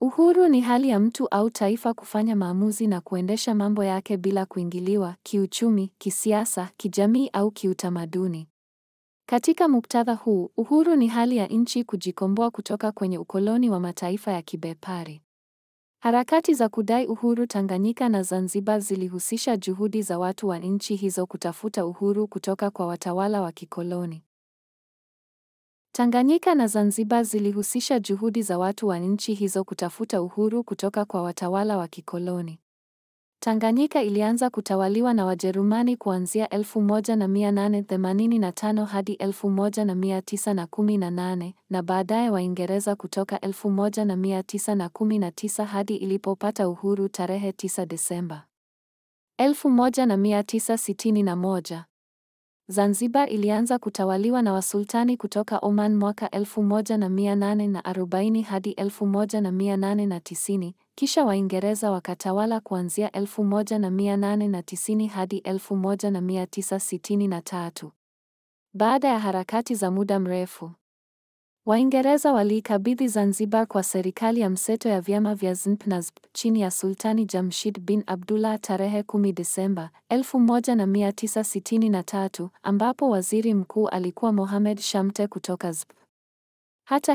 Uhuru ni hali ya mtu au taifa kufanya maamuzi na kuendesha mambo yake bila kuingiliwa kiuchumi, kisiasa, kijamii au kiutamaduni. Katika muktadha huu, uhuru ni hali ya nchi kujikomboa kutoka kwenye ukoloni wa mataifa ya kibepari. Harakati za kudai uhuru Tanganyika na Zanzibar zilihusisha juhudi za watu wa nchi hizo kutafuta uhuru kutoka kwa watawala wa kikoloni. Tanganyika na Zanzibar zilihusisha juhudi za watu wa nchi hizo kutafuta uhuru kutoka kwa watawala wa kikoloni. Tanganyika ilianza kutawaliwa na Wajerumani kuanzia 1885 hadi 1918 na baadaye Waingereza kutoka 1919 hadi ilipopata uhuru tarehe 9 Desemba 1961. Zanzibar ilianza kutawaliwa na wasultani kutoka Oman mwaka 1840 hadi 1890, kisha Waingereza wakatawala kuanzia 1890 hadi 1963. Baada ya harakati za muda mrefu, Waingereza waliikabidhi Zanzibar kwa serikali ya mseto ya vyama vya ZNP na ZP chini ya Sultani Jamshid bin Abdullah tarehe 10 Desemba 1963, ambapo waziri mkuu alikuwa Mohamed Shamte kutoka ZP. Hata